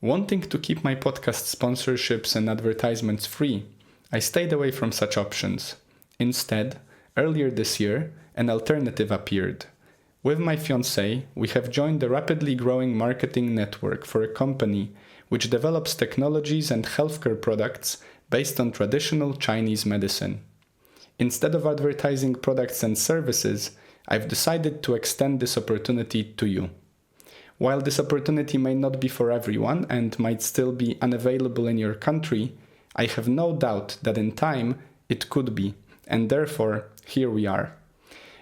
Wanting to keep my podcast sponsorships and advertisements free, I stayed away from such options. Instead, earlier this year, an alternative appeared. With my fiancée, we have joined a rapidly growing marketing network for a company which develops technologies and healthcare products based on traditional Chinese medicine. Instead of advertising products and services, I've decided to extend this opportunity to you. While this opportunity may not be for everyone and might still be unavailable in your country, I have no doubt that in time it could be, and therefore here we are.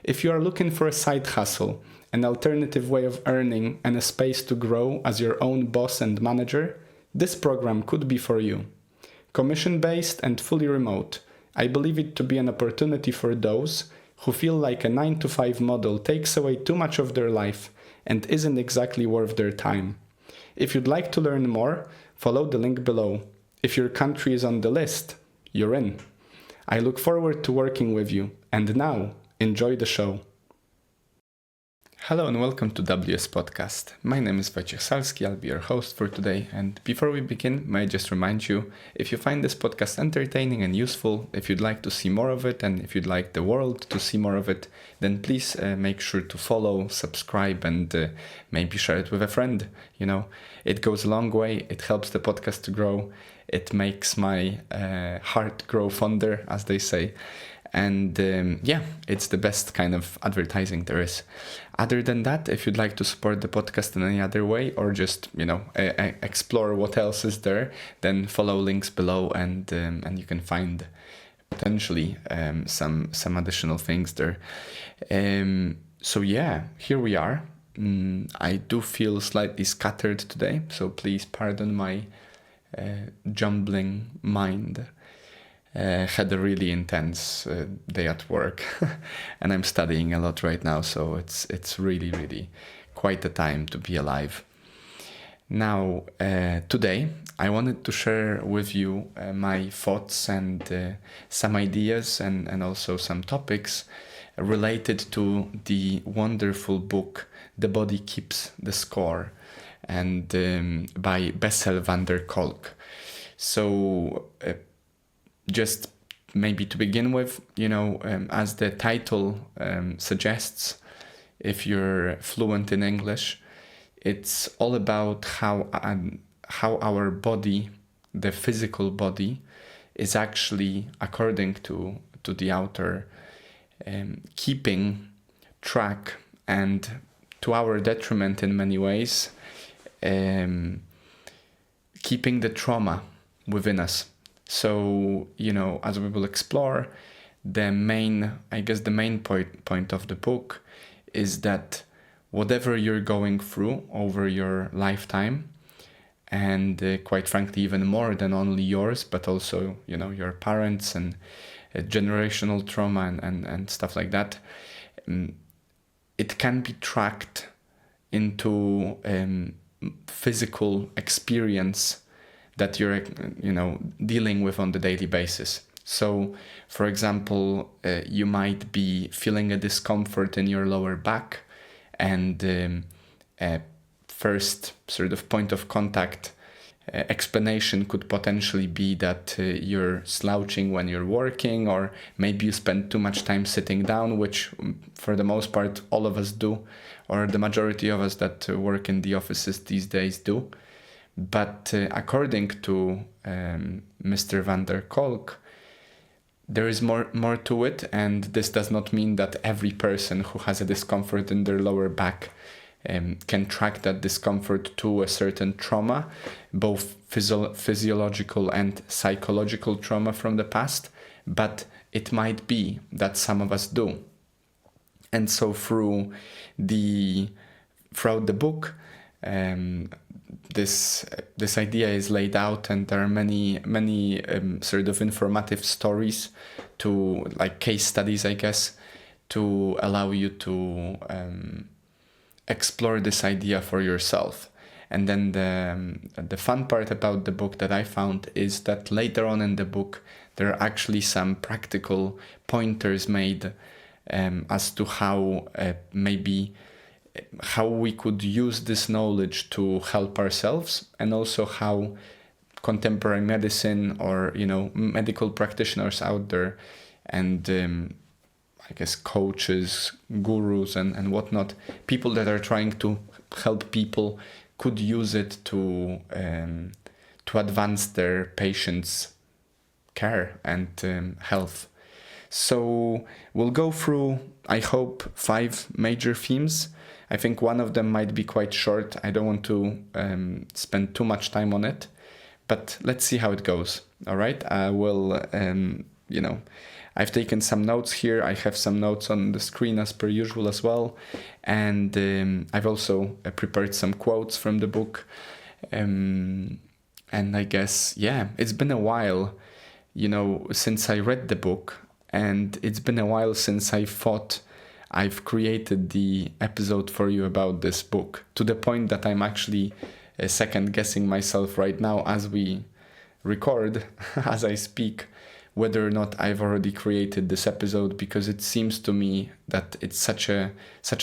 If you are looking for a side hustle, an alternative way of earning, and a space to grow as your own boss and manager, this program could be for you. Commission-based and fully remote, I believe it to be an opportunity for those who feel like a 9-to-5 model takes away too much of their life and isn't exactly worth their time. If you'd like to learn more, follow the link below. If your country is on the list, you're in. I look forward to working with you, and now, enjoy the show. Hello and welcome to WS Podcast. My name is Wojciech Salski, I'll be your host for today, and before we begin, may I just remind you, if you find this podcast entertaining and useful, if you'd like to see more of it, and if you'd like the world to see more of it, then please make sure to follow, subscribe, and maybe share it with a friend. You know, it goes a long way, it helps the podcast to grow, it makes my heart grow fonder, as they say. And it's the best kind of advertising there is. Other than that, if you'd like to support the podcast in any other way or just, explore what else is there, then follow links below and you can find potentially some additional things there. Here we are. I do feel slightly scattered today, so please pardon my jumbling mind. Had a really intense day at work and I'm studying a lot right now, so it's really, really quite a time to be alive. Now, today I wanted to share with you my thoughts and some ideas and also some topics related to the wonderful book The Body Keeps the Score and by Bessel van der Kolk. So just maybe to begin with, as the title suggests, if you're fluent in English, it's all about how our body, the physical body, is actually, according to the author, keeping track and, to our detriment in many ways, keeping the trauma within us. So, as we will explore, the main point of the book is that whatever you're going through over your lifetime, and quite frankly, even more than only yours, but also, your parents and generational trauma and stuff like that, it can be tracked into physical experience that you're, dealing with on the daily basis. So, for example, you might be feeling a discomfort in your lower back, and first sort of point of contact explanation could potentially be that you're slouching when you're working, or maybe you spend too much time sitting down, which for the most part all of us do, or the majority of us that work in the offices these days do. But according to Mr. van der Kolk, there is more to it, and this does not mean that every person who has a discomfort in their lower back can track that discomfort to a certain trauma, both physiological and psychological trauma from the past, but it might be that some of us do. And so throughout the book, this idea is laid out, and there are many sort of informative stories, to like case studies, I guess, to allow you to explore this idea for yourself. And then the fun part about the book that I found is that later on in the book there are actually some practical pointers made as to how maybe how we could use this knowledge to help ourselves, and also how contemporary medicine or medical practitioners out there, and I guess coaches, gurus, and whatnot, people that are trying to help people, could use it to advance their patients' care and health. So we'll go through, I hope, 5 major themes. I think one of them might be quite short. I don't want to spend too much time on it, but let's see how it goes. All right. I will, I've taken some notes here. I have some notes on the screen as per usual as well. And I've also prepared some quotes from the book. And I guess, it's been a while, since I read the book. And it's been a while since I thought I've created the episode for you about this book, to the point that I'm actually second guessing myself right now as we record, as I speak, whether or not I've already created this episode, because it seems to me that it's such an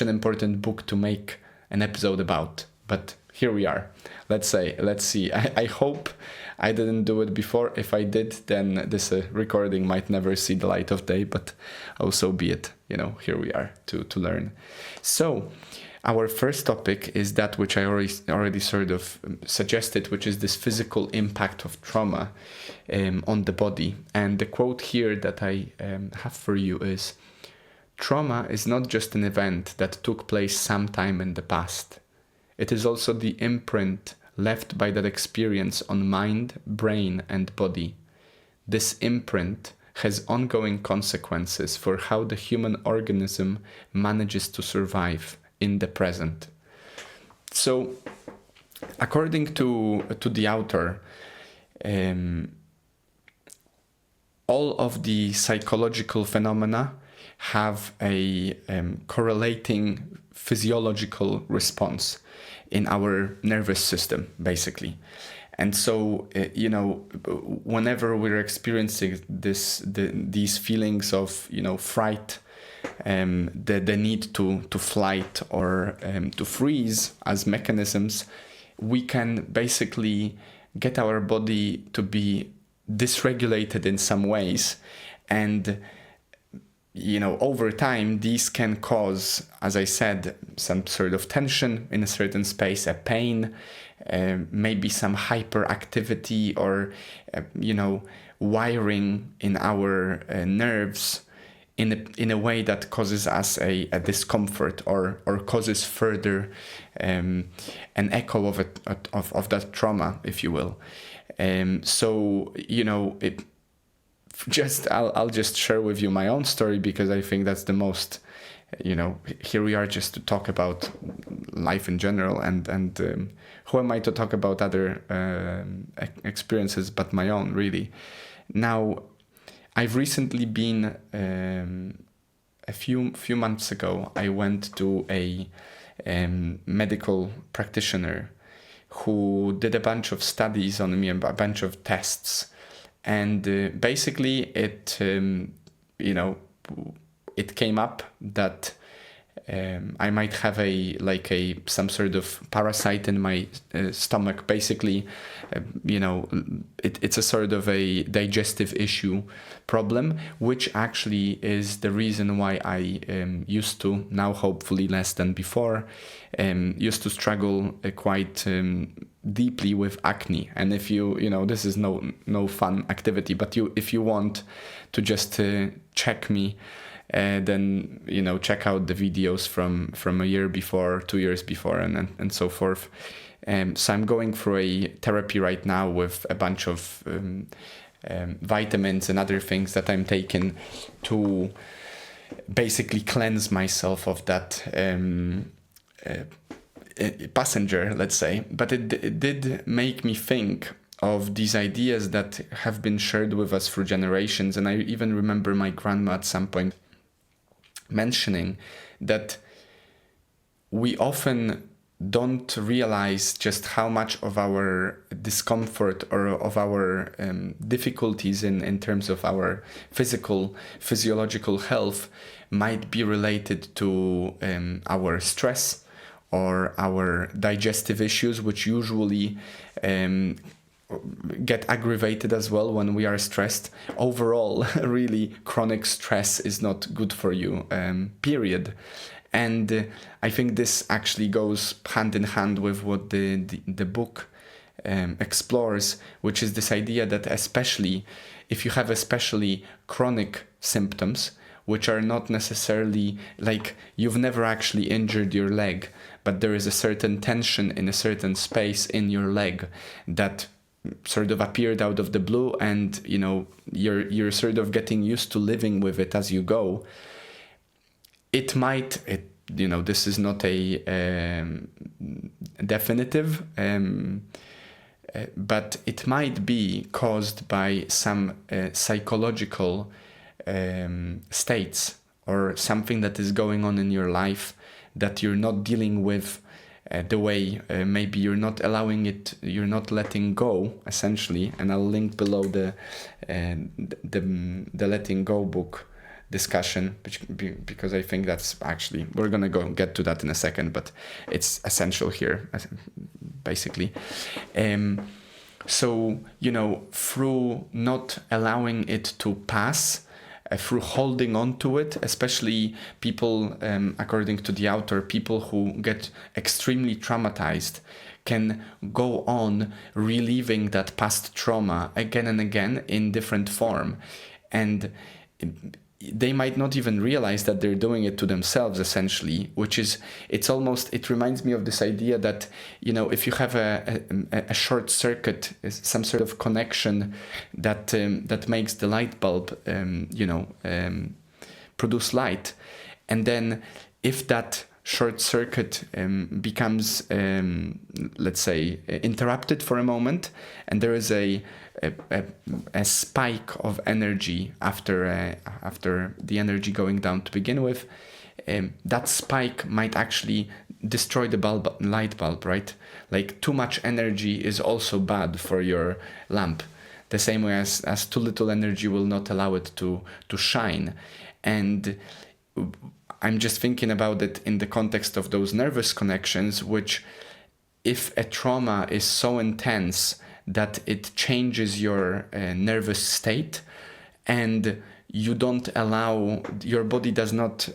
important book to make an episode about. But here we are. Let's see. I hope I didn't do it before. If I did, then this recording might never see the light of day, but also be it. Here we are to learn. So our first topic is that which I already sort of suggested, which is this physical impact of trauma on the body. And the quote here that I have for you is, "Trauma is not just an event that took place sometime in the past. It is also the imprint left by that experience on mind, brain, and body. This imprint has ongoing consequences for how the human organism manages to survive in the present." So, according to the author, all of the psychological phenomena have a correlating physiological response in our nervous system, basically. And so, whenever we're experiencing these feelings of, fright, the need to flight or to freeze as mechanisms, we can basically get our body to be dysregulated in some ways. And over time, these can cause, as I said, some sort of tension in a certain space, a pain, maybe some hyperactivity or, wiring in our nerves in a way that causes us a discomfort or causes further an echo of that trauma, if you will. I'll just share with you my own story, because I think that's the most, here we are just to talk about life in general, and who am I to talk about other experiences but my own, really. Now, I've recently been, a few months ago, I went to a medical practitioner who did a bunch of studies on me, a bunch of tests. And basically, it came up that I might have some sort of parasite in my stomach. Basically, it's a sort of a digestive issue problem, which actually is the reason why I used to, now hopefully less than before, used to struggle quite deeply with acne. And if this is no fun activity, but if you want to just check me, then check out the videos from a year before, 2 years before, and so forth. So I'm going through a therapy right now with a bunch of vitamins and other things that I'm taking to basically cleanse myself of that passenger, let's say. But it did make me think of these ideas that have been shared with us for generations. And I even remember my grandma at some point mentioning that we often don't realize just how much of our discomfort or of our difficulties in terms of our physiological health might be related to our stress or our digestive issues, which usually get aggravated as well when we are stressed. Overall, really, chronic stress is not good for you, period. And I think this actually goes hand in hand with what the book explores, which is this idea that especially if you have especially chronic symptoms, which are not necessarily like you've never actually injured your leg, but there is a certain tension in a certain space in your leg that sort of appeared out of the blue, and you're sort of getting used to living with it as you go. This is not a definitive, but it might be caused by some psychological states or something that is going on in your life that you're not dealing with the way maybe you're not allowing it, you're not letting go, essentially. And I'll link below the letting go book discussion, because I think that's actually, we're gonna get to that in a second, but it's essential here, basically. So through not allowing it to pass, through holding on to it, especially people, according to the author, people who get extremely traumatized can go on reliving that past trauma again and again in different form. And they might not even realize that they're doing it to themselves, essentially, it reminds me of this idea that, if you have a short circuit, some sort of connection that makes the light bulb, produce light. And then if that short circuit becomes, let's say, interrupted for a moment, and there is a spike of energy after the energy going down to begin with, that spike might actually destroy the light bulb, right? Like, too much energy is also bad for your lamp, the same way as too little energy will not allow it to shine. And I'm just thinking about it in the context of those nervous connections, which, if a trauma is so intense that it changes your nervous state, and you don't allow, your body does not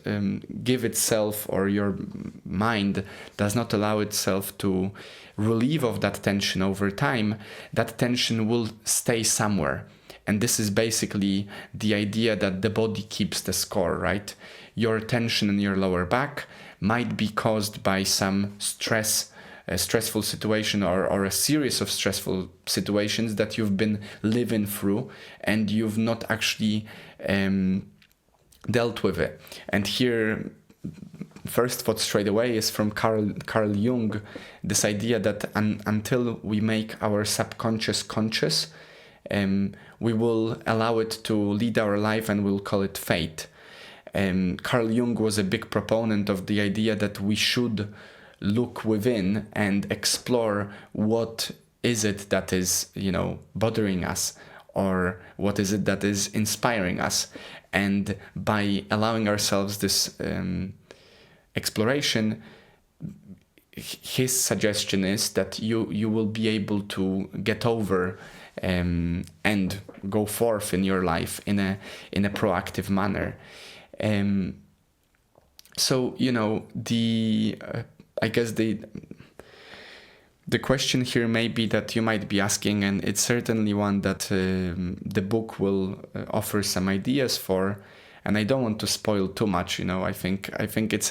give itself, or your mind does not allow itself to relieve of that tension over time, that tension will stay somewhere. And this is basically the idea that the body keeps the score, right? Your tension in your lower back might be caused by some stressful situation, or a series of stressful situations that you've been living through, and you've not actually dealt with it. And here, first thought straight away is from Carl Jung, this idea that until we make our subconscious conscious, we will allow it to lead our life, and we'll call it fate. Carl Jung was a big proponent of the idea that we should look within and explore what is it that is, bothering us, or what is it that is inspiring us. And by allowing ourselves this exploration, his suggestion is that you will be able to get over and go forth in your life in a proactive manner. So I guess the question here may be that you might be asking, and it's certainly one that the book will offer some ideas for, and I don't want to spoil too much. I think it's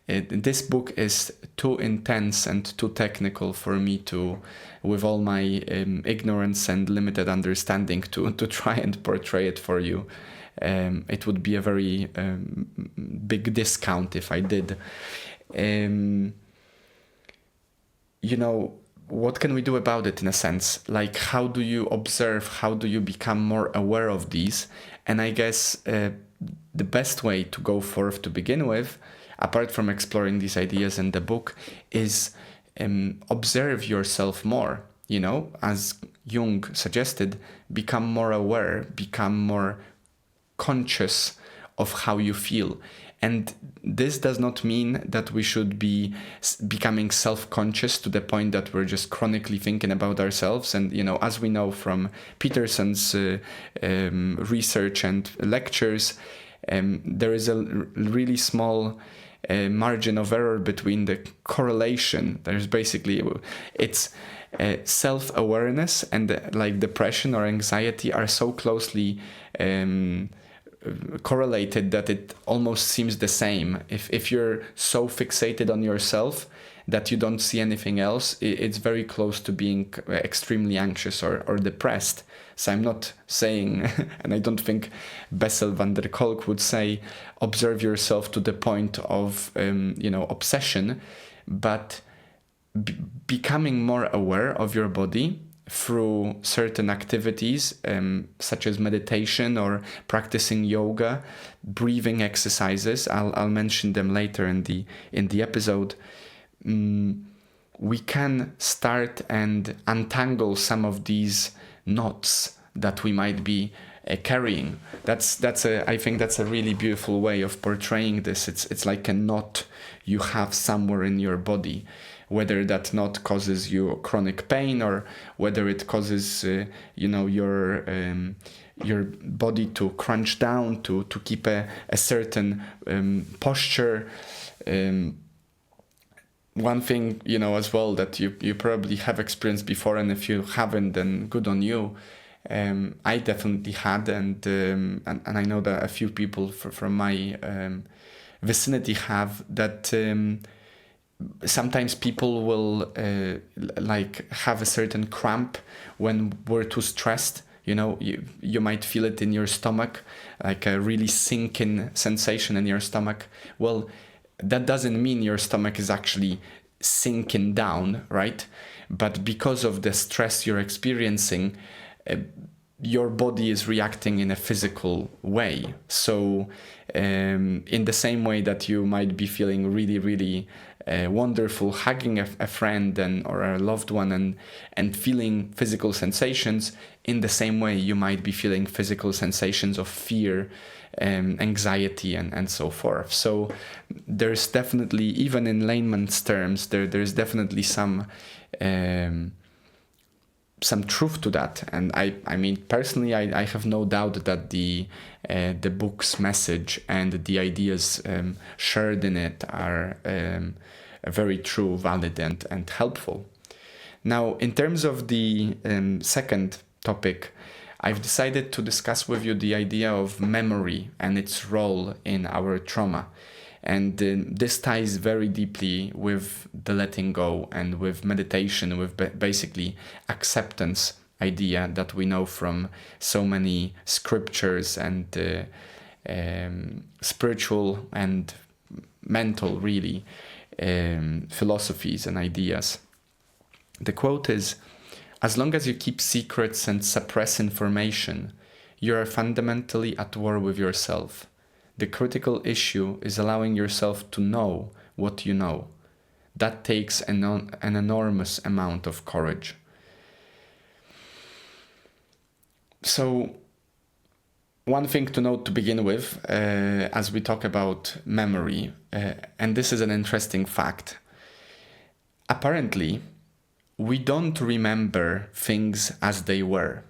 this book is too intense and too technical for me to, with all my ignorance and limited understanding, to try and portray it for you. It would be a very big discount if I did. What can we do about it, in a sense? Like, how do you observe? How do you become more aware of these? And I guess the best way to go forth to begin with, apart from exploring these ideas in the book, is observe yourself more. As Jung suggested, become more aware, become more conscious of how you feel. And this does not mean that we should be becoming self-conscious to the point that we're just chronically thinking about ourselves. And, as we know from Peterson's research and lectures, there is a really small margin of error between the correlation. There's basically, it's self-awareness and like depression or anxiety are so closely correlated that it almost seems the same. If you're so fixated on yourself that you don't see anything else, it's very close to being extremely anxious or depressed. So I'm not saying, and I don't think Bessel van der Kolk would say, observe yourself to the point of, obsession, but becoming more aware of your body through certain activities, such as meditation or practicing yoga, breathing exercises. I'll mention them later in the episode. We can start and untangle some of these knots that we might be carrying. I think that's a really beautiful way of portraying this. It's like a knot you have somewhere in your body, whether that knot causes you chronic pain or whether it causes your body to crunch down to keep a certain posture. One thing, as well, that you probably have experienced before, and if you haven't, then good on you. I definitely had, and I know that a few people from my vicinity have, that sometimes people will have a certain cramp when we're too stressed. You might feel it in your stomach, like a really sinking sensation in your stomach. Well, that doesn't mean your stomach is actually sinking down, right? But because of the stress you're experiencing, your body is reacting in a physical way. So in the same way that you might be feeling really, really wonderful hugging a friend or a loved one and feeling physical sensations, in the same way you might be feeling physical sensations of fear, anxiety and so forth. So there's definitely, even in layman's terms, there's definitely some truth to that. And I mean personally, I have no doubt that the book's message and the ideas shared in it are very true, valid and helpful. Now, in terms of the second topic, I've decided to discuss with you the idea of memory and its role in our trauma. And this ties very deeply with the letting go and with meditation, with basically acceptance idea that we know from so many scriptures and spiritual and mental, really, philosophies and ideas. The quote is, "As long as you keep secrets and suppress information, you are fundamentally at war with yourself. The critical issue is allowing yourself to know what you know. That takes an enormous amount of courage." So, one thing to note to begin with, as we talk about memory, and this is an interesting fact. Apparently, we don't remember things as they were.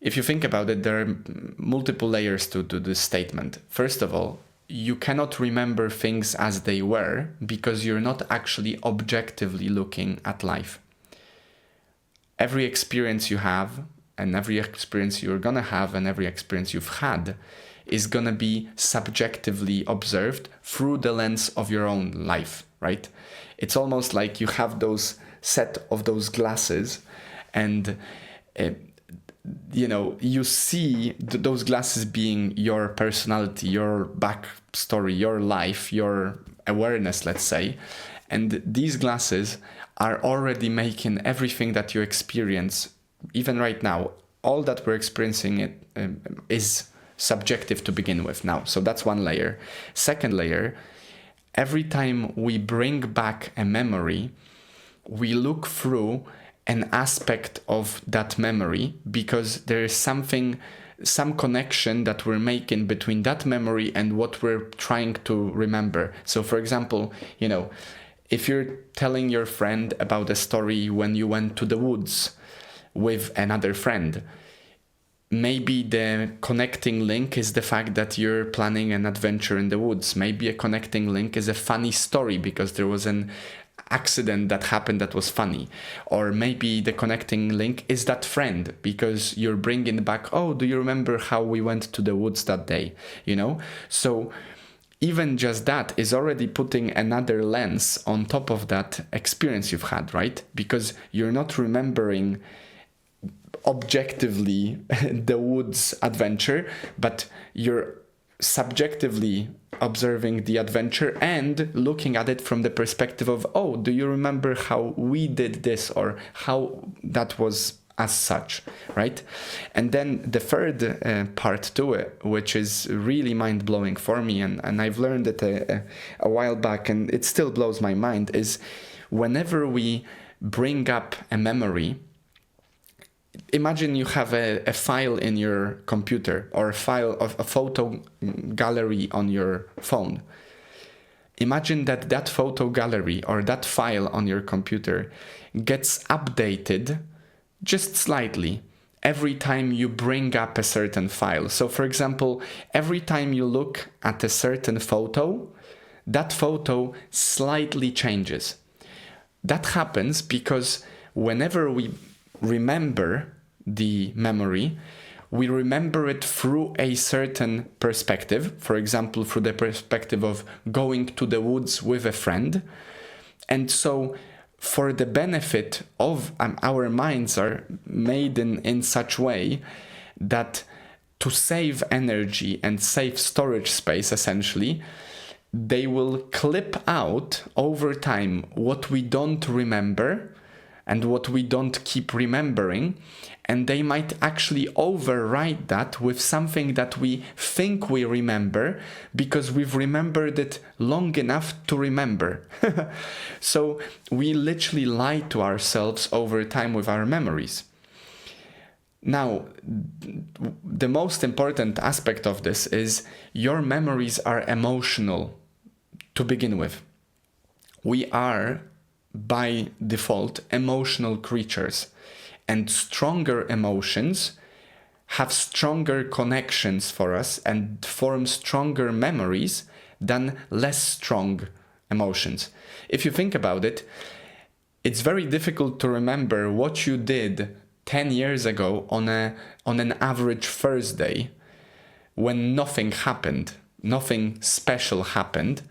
If you think about it, there are multiple layers to this statement. First of all, you cannot remember things as they were because you're not actually objectively looking at life. Every experience you have, and every experience you're gonna have, and every experience you've had is gonna be subjectively observed through the lens of your own life, right? It's almost like you have those set of those glasses, and you see those glasses being your personality, your backstory, your life, your awareness, let's say. And these glasses are already making everything that you experience, even right now, all that we're experiencing is subjective to begin with now. So that's one layer. Second layer, every time we bring back a memory, we look through an aspect of that memory because there is something some connection that we're making between that memory and what we're trying to remember. So for example, if you're telling your friend about a story when you went to the woods with another friend, maybe the connecting link is the fact that you're planning an adventure in the woods. Maybe a connecting link is a funny story because there was an accident that happened that was funny. Or maybe the connecting link is that friend because you're bringing back, oh, do you remember how we went to the woods that day? So even just that is already putting another lens on top of that experience you've had, right? Because you're not remembering objectively the woods adventure, but you're subjectively observing the adventure and looking at it from the perspective of, oh, do you remember how we did this or how that was as such, right? And then the third part to it, which is really mind-blowing for me, and I've learned it a while back and it still blows my mind, is whenever we bring up a memory, imagine you have a file in your computer or a file of a photo gallery on your phone. Imagine that photo gallery or that file on your computer gets updated just slightly every time you bring up a certain file. So for example, every time you look at a certain photo, that photo slightly changes. That happens because whenever we remember the memory, we remember it through a certain perspective. For example, through the perspective of going to the woods with a friend. And so for the benefit of our minds are made in such way that to save energy and save storage space, essentially, they will clip out over time what we don't remember and what we don't keep remembering, and they might actually override that with something that we think we remember because we've remembered it long enough to remember. So we literally lie to ourselves over time with our memories. Now, the most important aspect of this is your memories are emotional to begin with. We are by default emotional creatures, and stronger emotions have stronger connections for us and form stronger memories than less strong emotions. If you think about it, it's very difficult to remember what you did 10 years ago on an average Thursday when nothing happened, nothing special happened.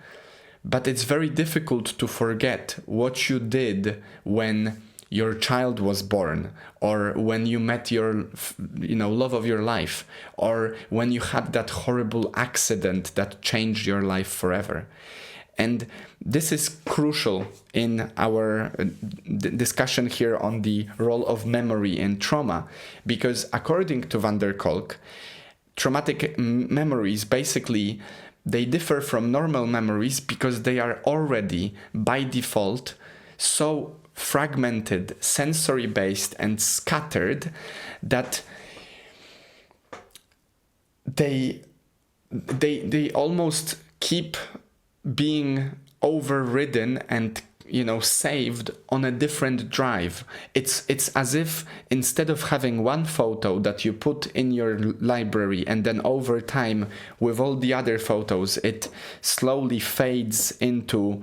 But it's very difficult to forget what you did when your child was born, or when you met your love of your life, or when you had that horrible accident that changed your life forever. And this is crucial in our discussion here on the role of memory in trauma, because according to van der Kolk, traumatic memories basically they differ from normal memories because they are already, by default, so fragmented, sensory-based, and scattered that they almost keep being overridden and saved on a different drive. It's as if instead of having one photo that you put in your library and then over time with all the other photos it slowly fades into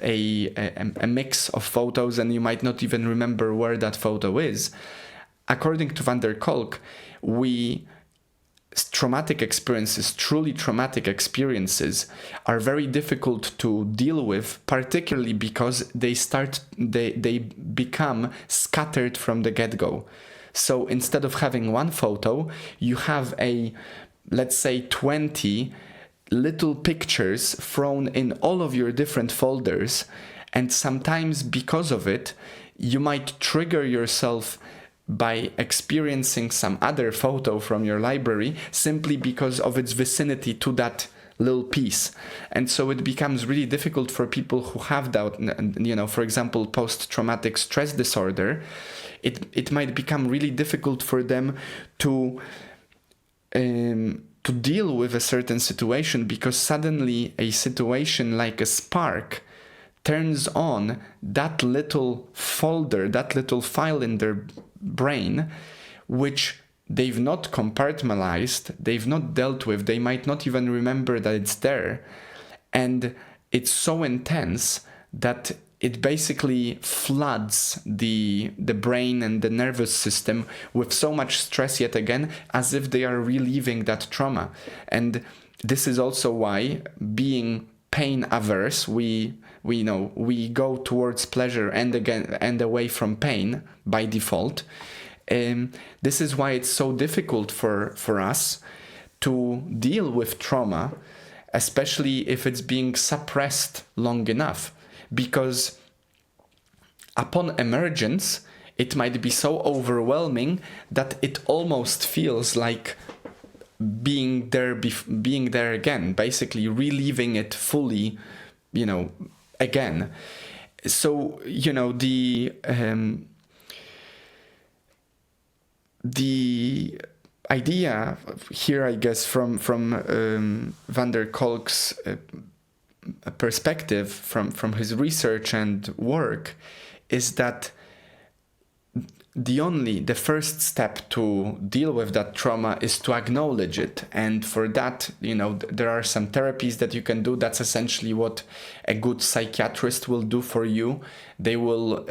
a mix of photos, and you might not even remember where that photo is. According to van der Kolk, traumatic experiences, truly traumatic experiences, are very difficult to deal with, particularly because they become scattered from the get-go. So instead of having one photo, you have let's say 20 little pictures thrown in all of your different folders, and sometimes because of it, you might trigger yourself by experiencing some other photo from your library simply because of its vicinity to that little piece. And so it becomes really difficult for people who have that, for example, post-traumatic stress disorder. It might become really difficult for them to deal with a certain situation, because suddenly a situation like a spark turns on that little folder, that little file in their brain, which they've not compartmentalized, they've not dealt with, they might not even remember that it's there. And it's so intense that it basically floods the brain and the nervous system with so much stress yet again, as if they are reliving that trauma. And this is also why, being pain averse, we go towards pleasure and away from pain by default. This is why it's so difficult for us to deal with trauma, especially if it's being suppressed long enough. Because upon emergence, it might be so overwhelming that it almost feels like being there again, basically reliving it fully, again. So, the idea here, I guess, from van der Kolk's perspective, from his research and work, is that the first step to deal with that trauma is to acknowledge it. And for that, there are some therapies that you can do. That's essentially what a good psychiatrist will do for you. They will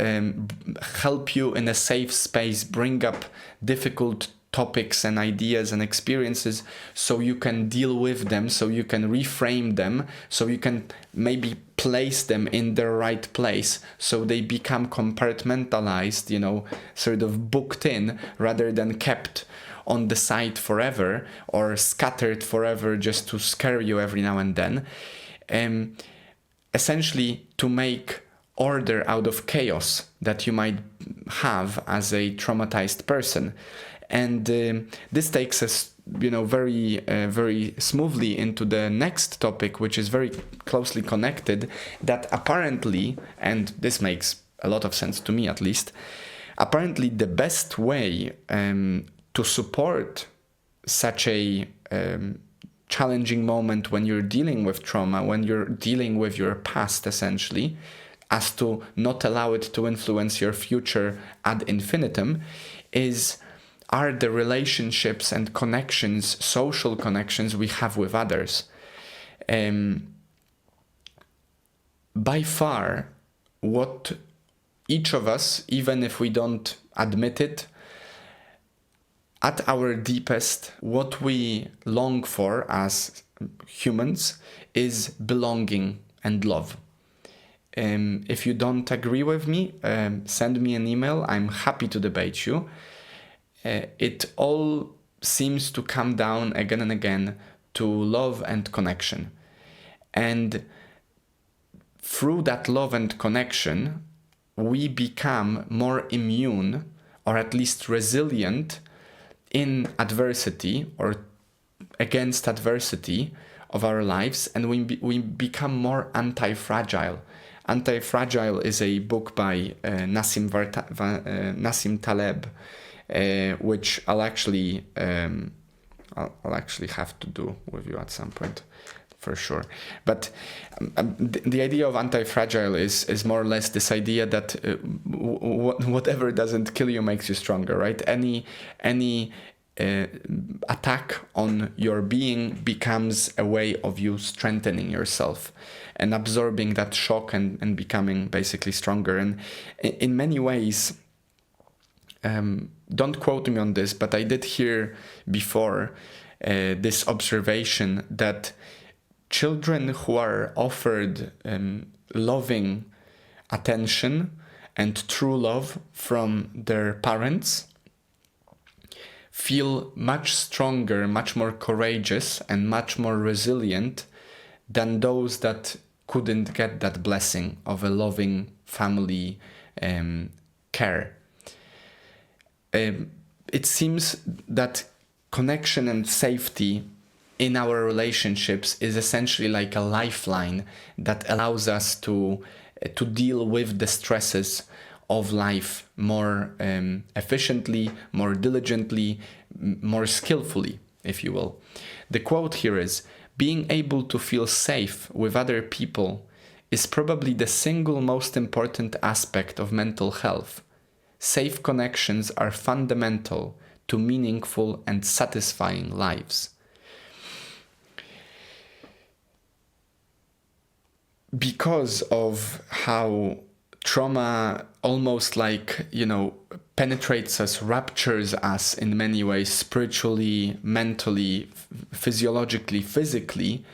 help you in a safe space, bring up difficult topics and ideas and experiences so you can deal with them, so you can reframe them, so you can maybe place them in their right place, so they become compartmentalized, sort of booked in, rather than kept on the side forever or scattered forever just to scare you every now and then. Essentially to make order out of chaos that you might have as a traumatized person. And this takes us, very smoothly into the next topic, which is very closely connected, that apparently, and this makes a lot of sense to me at least, apparently the best way to support such a challenging moment when you're dealing with trauma, when you're dealing with your past essentially, as to not allow it to influence your future ad infinitum, are the relationships and connections, social connections we have with others. By far, what each of us, even if we don't admit it, at our deepest, what we long for as humans is belonging and love. If you don't agree with me, send me an email. I'm happy to debate you. It all seems to come down again and again to love and connection. And through that love and connection, we become more immune, or at least resilient, in adversity or against adversity of our lives, and we become more anti-fragile. Anti-Fragile is a book by Nassim Taleb, which I'll actually have to do with you at some point, for sure. But the idea of anti-fragile is more or less this idea that whatever doesn't kill you makes you stronger, right? Any attack on your being becomes a way of you strengthening yourself and absorbing that shock and becoming basically stronger. And in many ways, don't quote me on this, but I did hear before this observation that children who are offered loving attention and true love from their parents feel much stronger, much more courageous, and much more resilient than those that couldn't get that blessing of a loving family care. It seems that connection and safety in our relationships is essentially like a lifeline that allows us to deal with the stresses of life more efficiently, more diligently, more skillfully, if you will. The quote here is, "Being able to feel safe with other people is probably the single most important aspect of mental health. Safe connections are fundamental to meaningful and satisfying lives." Because of how trauma almost like, penetrates us, ruptures us in many ways, spiritually, mentally, physiologically, physically,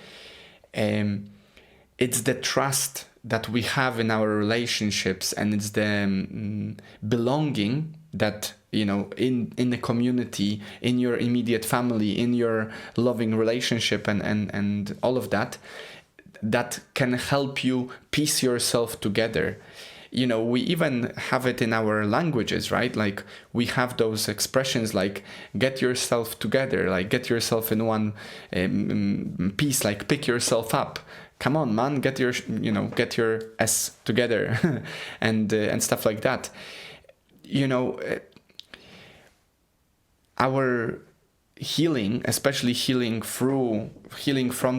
it's the trust that we have in our relationships, and it's the belonging that, in the community, in your immediate family, in your loving relationship, and all of that, that can help you piece yourself together. We even have it in our languages, right? Like, we have those expressions like get yourself together, like get yourself in one piece, like pick yourself up. Come on, man, get your S together and stuff like that. Our healing, especially healing from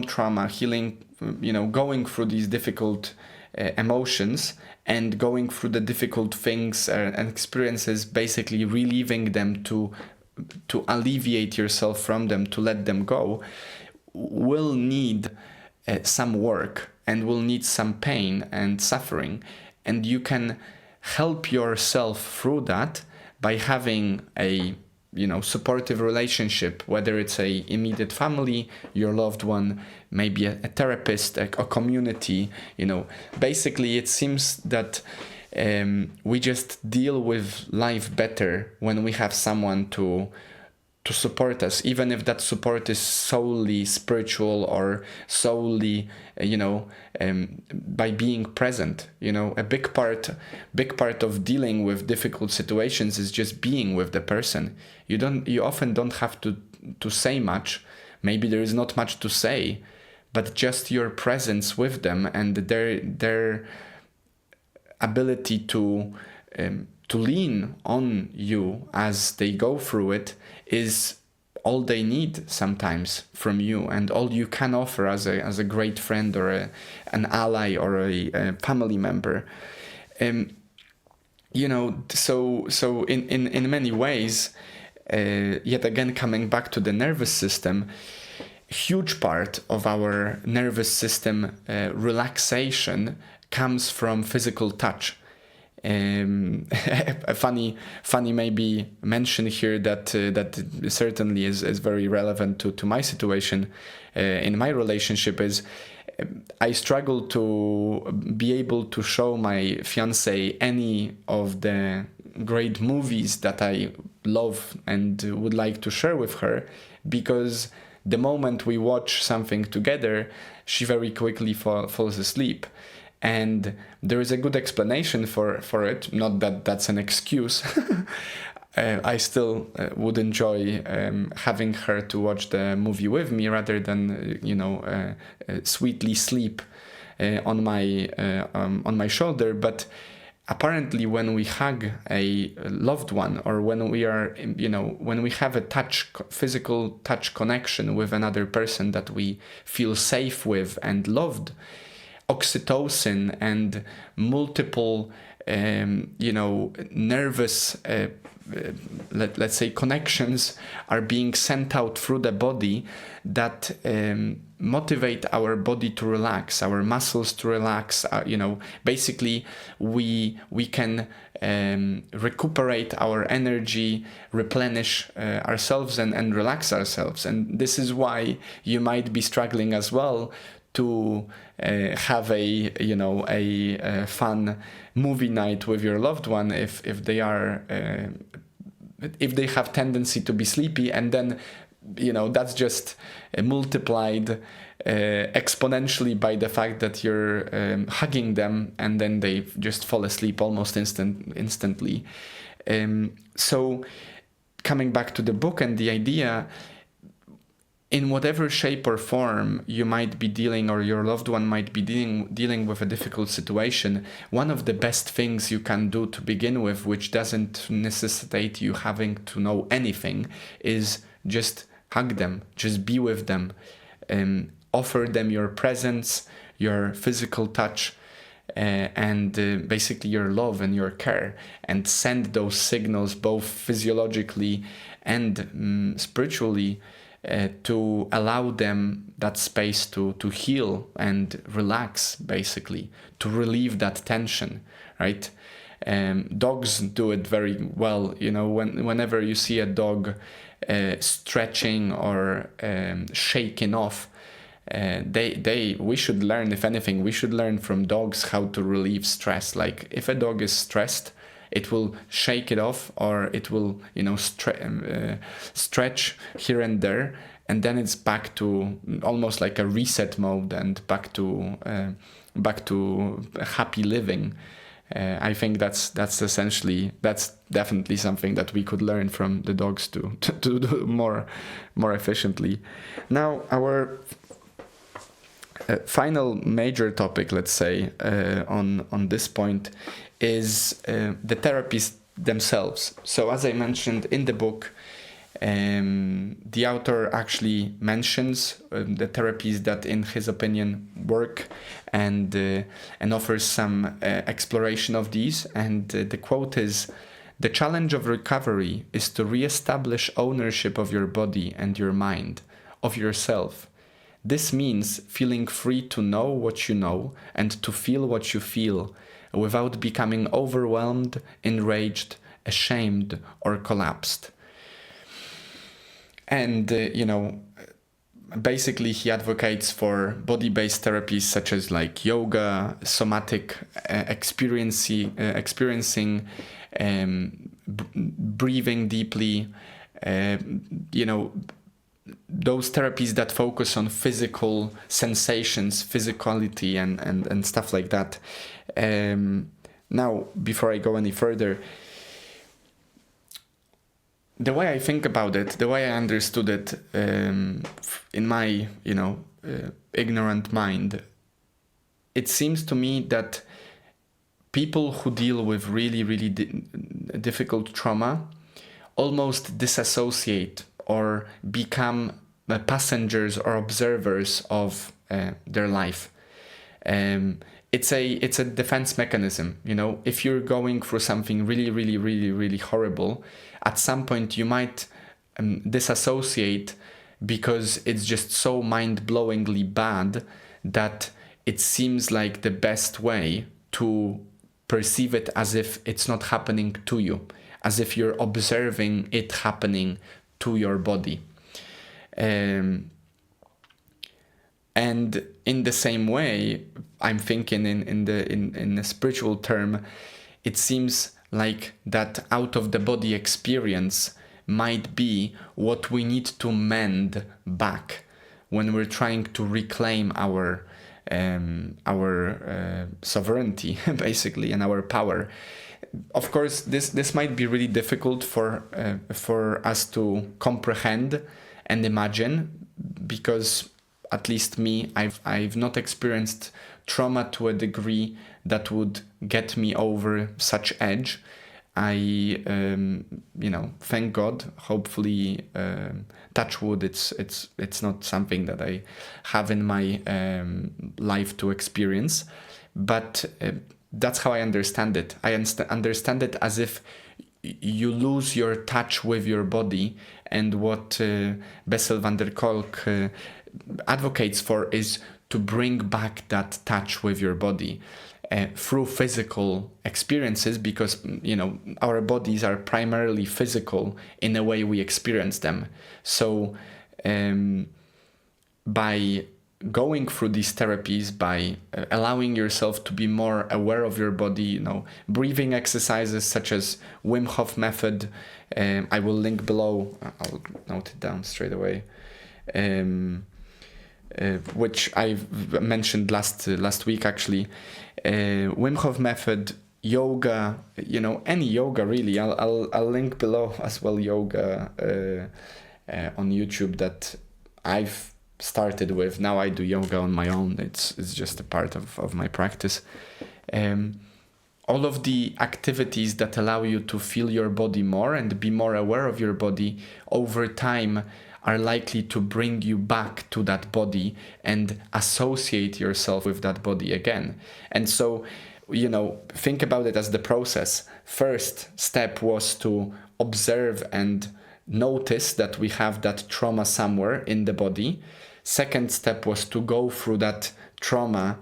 trauma, going through these difficult emotions and going through the difficult things and experiences, basically relieving them to alleviate yourself from them, to let them go, will need some work and will need some pain and suffering. And you can help yourself through that by having a supportive relationship, whether it's a immediate family, your loved one, maybe a therapist, a community. Basically it seems that we just deal with life better when we have someone to support us, even if that support is solely spiritual or solely by being present. A big part of dealing with difficult situations is just being with the person. You often don't have to say much. Maybe there is not much to say, but just your presence with them and their ability to lean on you as they go through it is all they need sometimes from you, and all you can offer as a great friend or an ally or a family member. So in many ways, yet again, coming back to the nervous system, huge part of our nervous system relaxation comes from physical touch. A funny maybe mention here that certainly is very relevant to my situation in my relationship is I struggle to be able to show my fiancée any of the great movies that I love and would like to share with her, because the moment we watch something together, she very quickly falls asleep. And there is a good explanation for it, not that that's an excuse. I still would enjoy having her to watch the movie with me rather than sweetly sleep on my shoulder. But apparently when we hug a loved one, or when we are when we have a physical touch connection with another person that we feel safe with and loved, oxytocin and multiple nervous let's say connections are being sent out through the body that motivate our body to relax, our muscles to relax. Basically we can recuperate our energy, replenish ourselves and relax ourselves. And this is why you might be struggling as well to have a fun movie night with your loved one if they have tendency to be sleepy, and then that's just multiplied exponentially by the fact that you're hugging them, and then they just fall asleep almost instantly. So coming back to the book and the idea, in whatever shape or form you might be dealing, or your loved one might be dealing with a difficult situation, one of the best things you can do to begin with, which doesn't necessitate you having to know anything, is just hug them, just be with them, offer them your presence, your physical touch, and basically your love and your care, and send those signals both physiologically and spiritually, to allow them that space to heal and relax, basically, to relieve that tension, right? Dogs do it very well. Whenever you see a dog stretching or shaking off, we should learn, if anything, we should learn from dogs how to relieve stress. Like, if a dog is stressed, it will shake it off, or it will, stretch here and there, and then it's back to almost like a reset mode, and back to happy living. I think that's definitely something that we could learn from the dogs to do more efficiently. Now, our final major topic, let's say, on this point, is the therapies themselves. So, as I mentioned in the book, the author actually mentions the therapies that, in his opinion, work, and offers some exploration of these. And the quote is, "The challenge of recovery is to re-establish ownership of your body and your mind, of yourself. This means feeling free to know what you know and to feel what you feel, without becoming overwhelmed, enraged, ashamed, or collapsed." And, basically he advocates for body-based therapies such as like yoga, somatic experiencing, breathing deeply, those therapies that focus on physical sensations, physicality, and stuff like that. Now, before I go any further, the way I think about it, the way I understood it, in my, ignorant mind, it seems to me that people who deal with really, really difficult trauma almost disassociate or become passengers or observers of their life. It's a defense mechanism. If you're going through something really, really, really, really horrible, at some point you might disassociate, because it's just so mind-blowingly bad that it seems like the best way to perceive it, as if it's not happening to you, as if you're observing it happening to your body. And in the same way, I'm thinking in a spiritual term, it seems like that out of the body experience might be what we need to mend back when we're trying to reclaim our sovereignty, basically, and our power. Of course, this might be really difficult for us to comprehend and imagine, because at least me, I've not experienced trauma to a degree that would get me over such edge. I thank God, hopefully, touch wood, it's not something that I have in my life to experience, but that's how I understand it. I understand it as if you lose your touch with your body, and what Bessel van der Kolk advocates for is to bring back that touch with your body through physical experiences, because our bodies are primarily physical in the way we experience them. So by going through these therapies, by allowing yourself to be more aware of your body, breathing exercises such as Wim Hof method, I will link below, I'll note it down straight away, which I mentioned last week actually. Wim Hof method, yoga, any yoga really. I'll link below as well yoga on YouTube that I've started with. Now I do yoga on my own. It's just a part of my practice. All of the activities that allow you to feel your body more and be more aware of your body over time are likely to bring you back to that body and associate yourself with that body again. And so, think about it as the process. First step was to observe and notice that we have that trauma somewhere in the body. Second step was to go through that trauma,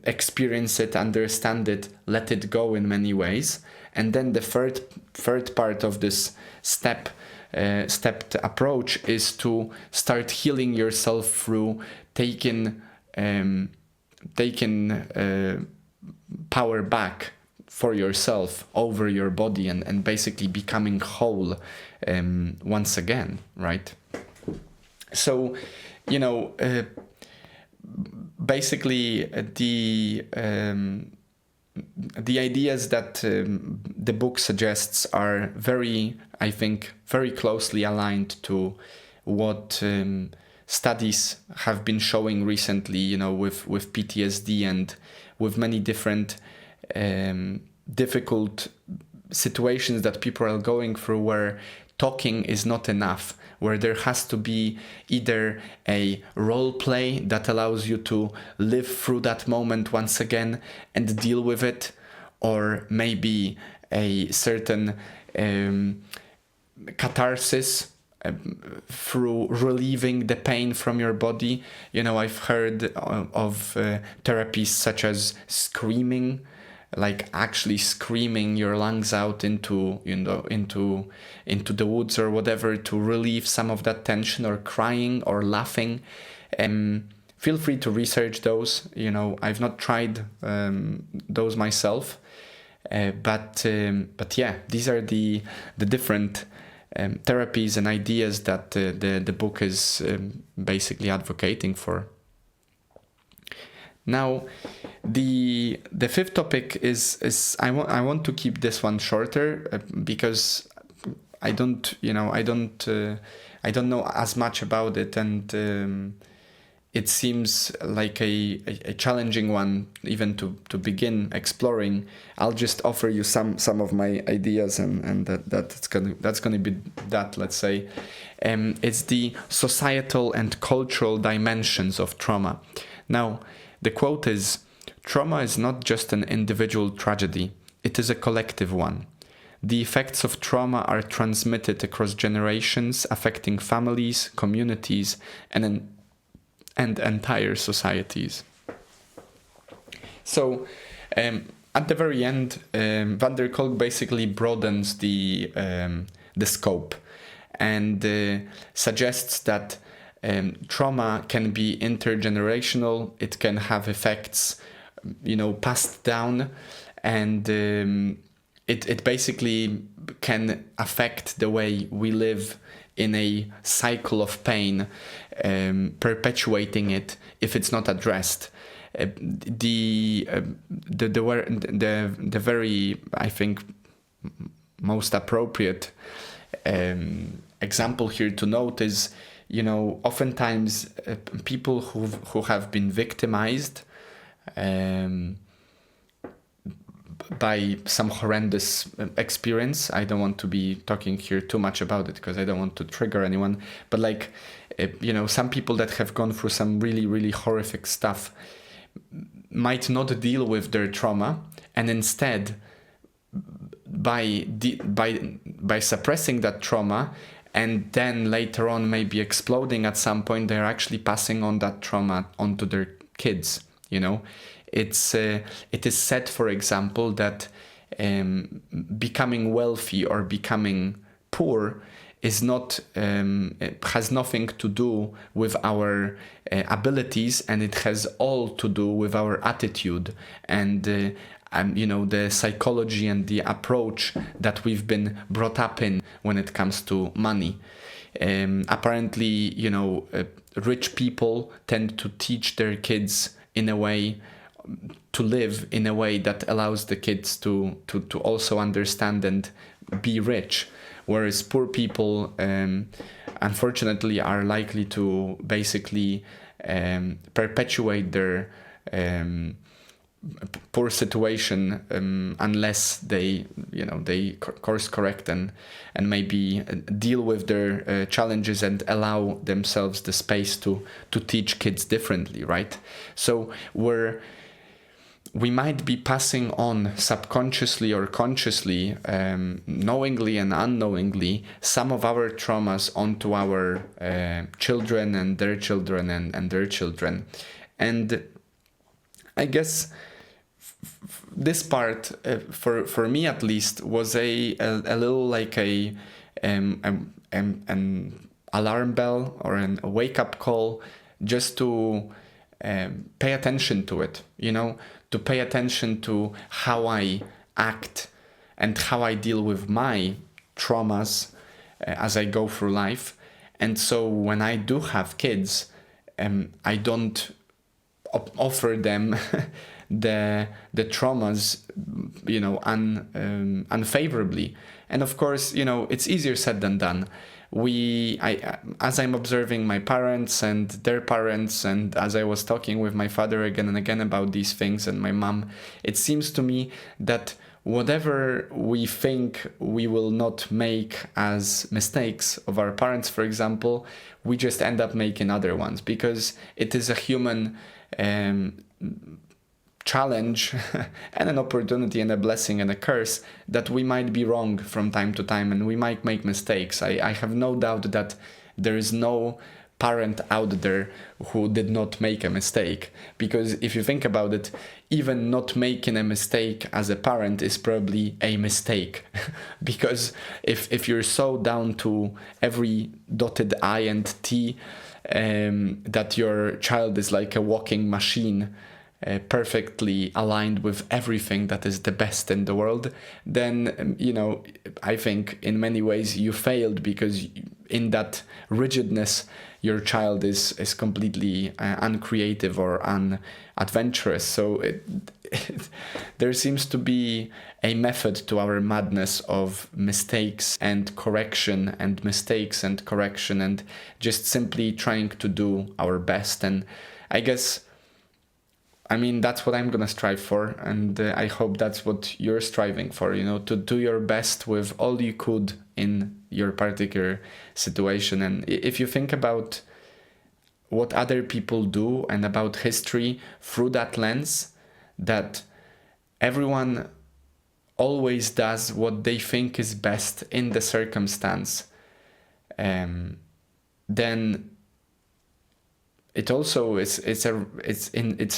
experience it, understand it, let it go in many ways. And then the third part of this stepped approach is to start healing yourself through taking power back for yourself over your body and basically becoming whole once again, right? So, basically the ideas that the book suggests are very closely aligned to what studies have been showing recently, with PTSD and with many different difficult situations that people are going through, where talking is not enough, where there has to be either a role play that allows you to live through that moment once again and deal with it, or maybe a certain catharsis through relieving the pain from your body. I've heard of therapies such as screaming, like actually screaming your lungs out into the woods or whatever to relieve some of that tension, or crying or laughing. Feel free to research those. I've not tried those myself, but yeah, these are the different therapies and ideas that the book is basically advocating for. Now, the fifth topic is I want to keep this one shorter because I don't know as much about it, and it seems like a challenging one even to begin exploring. I'll just offer you some of my ideas, and that's gonna be that, let's say. It's the societal and cultural dimensions of trauma. Now, the quote is, "Trauma is not just an individual tragedy, it is a collective one. The effects of trauma are transmitted across generations, affecting families, communities, and entire societies." So, at the very end, van der Kolk basically broadens the scope and suggests that trauma can be intergenerational. It can have effects, passed down, and it basically can affect the way we live in a cycle of pain, perpetuating it if it's not addressed. The very, I think, most appropriate example here to note is, oftentimes people who have been victimized by some horrendous experience. I don't want to be talking here too much about it because I don't want to trigger anyone, but some people that have gone through some really, really horrific stuff might not deal with their trauma, and instead by suppressing that trauma, and then later on maybe exploding at some point, they're actually passing on that trauma onto their kids. It is said, for example, that becoming wealthy or becoming poor is not has nothing to do with our abilities, and it has all to do with our attitude and the psychology and the approach that we've been brought up in when it comes to money. Apparently, rich people tend to teach their kids in a way to live in a way that allows the kids to also understand and be rich, whereas poor people unfortunately are likely to basically perpetuate their poor situation unless they course correct and maybe deal with their challenges and allow themselves the space to teach kids differently, right? So we might be passing on subconsciously or consciously, knowingly and unknowingly, some of our traumas onto our children and their children and their children. And I guess this part, for me at least, was a little like an alarm bell or a wake-up call, just to pay attention to it, to pay attention to how I act and how I deal with my traumas as I go through life. And so when I do have kids, I don't offer them the traumas, unfavorably. And of course, it's easier said than done. As I'm observing my parents and their parents, and as I was talking with my father again and again about these things, and my mom, it seems to me that whatever we think we will not make as mistakes of our parents, for example, we just end up making other ones, because it is a human challenge and an opportunity and a blessing and a curse that we might be wrong from time to time, and we might make mistakes. I have no doubt that there is no parent out there who did not make a mistake, because if you think about it, even not making a mistake as a parent is probably a mistake because if you're so down to every dotted I and T that your child is like a walking machine, perfectly aligned with everything that is the best in the world, then I think in many ways you failed, because in that rigidness your child is completely uncreative or unadventurous. So there seems to be a method to our madness of mistakes and correction, and mistakes and correction, and just simply trying to do our best. And I guess, that's what I'm gonna strive for, and I hope that's what you're striving for, to do your best with all you could in your particular situation. And if you think about what other people do and about history through that lens, that everyone always does what they think is best in the circumstance, then it also it's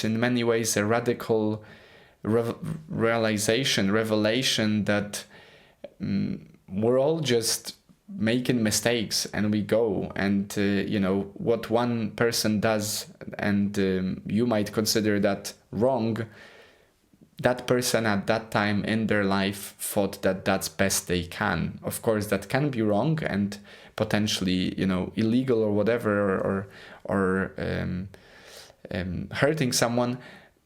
in many ways a radical revelation that we're all just making mistakes, and we go, and what one person does, and you might consider that wrong, that person at that time in their life thought that that's best they can. Of course, that can be wrong and potentially illegal or whatever, or hurting someone.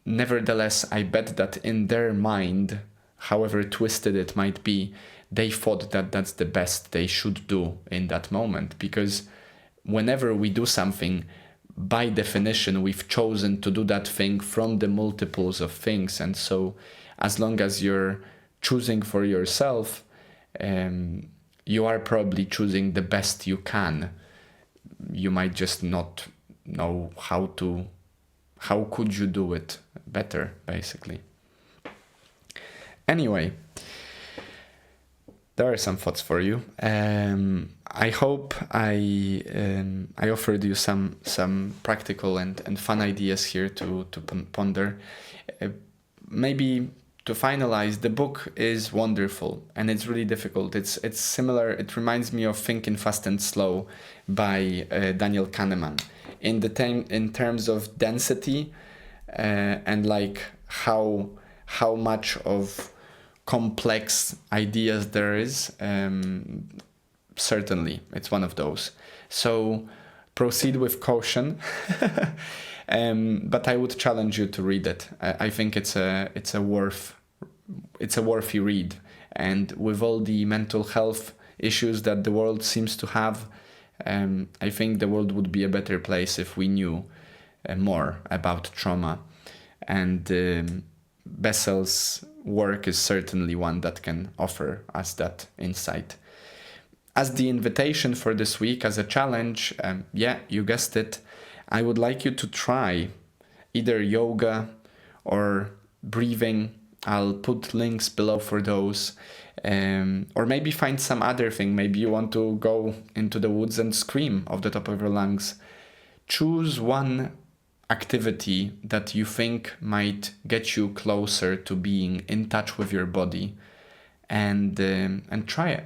Nevertheless, I bet that in their mind, however twisted it might be, they thought that that's the best they should do in that moment, because whenever we do something, by definition we've chosen to do that thing from the multiples of things. And so as long as you're choosing for yourself, you are probably choosing the best you can. You might just not know how could you do it better, basically. Anyway, there are some thoughts for you. I hope I offered you some practical and fun ideas here to ponder. Maybe to finalize, the book is wonderful, and it's really difficult. It's similar. It reminds me of Thinking Fast and Slow by Daniel Kahneman in terms of density and like how much of complex ideas there is. Certainly it's one of those, so proceed with caution. But I would challenge you to read it. I think it's a worthy read, And with all the mental health issues that the world seems to have, I think the world would be a better place if we knew more about trauma. And Bessel's work is certainly one that can offer us that insight. As the invitation for this week, as a challenge, you guessed it, I would like you to try either yoga or breathing. I'll put links below for those. Or maybe find some other thing. Maybe you want to go into the woods and scream off the top of your lungs. Choose one activity that you think might get you closer to being in touch with your body, and try it.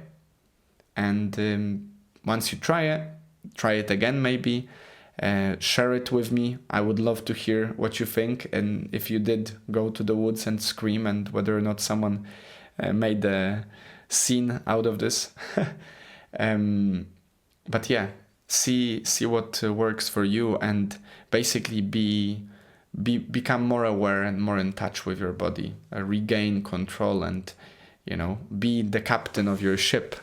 And once you try it again maybe. Share it with me. I would love to hear what you think, and if you did go to the woods and scream, and whether or not someone made a scene out of this. But yeah, see what works for you, and basically become more aware and more in touch with your body. Regain control, and be the captain of your ship,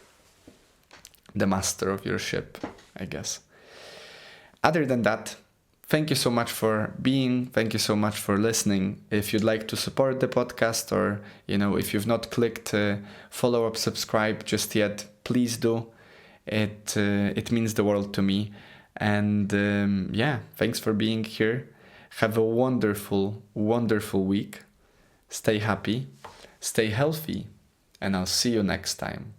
the master of your ship, I guess. Other than that, thank you so much for being. Thank you so much for listening. If you'd like to support the podcast, or if you've not clicked follow up, subscribe just yet, please do. It means the world to me. And thanks for being here. Have a wonderful, wonderful week. Stay happy, stay healthy, and I'll see you next time.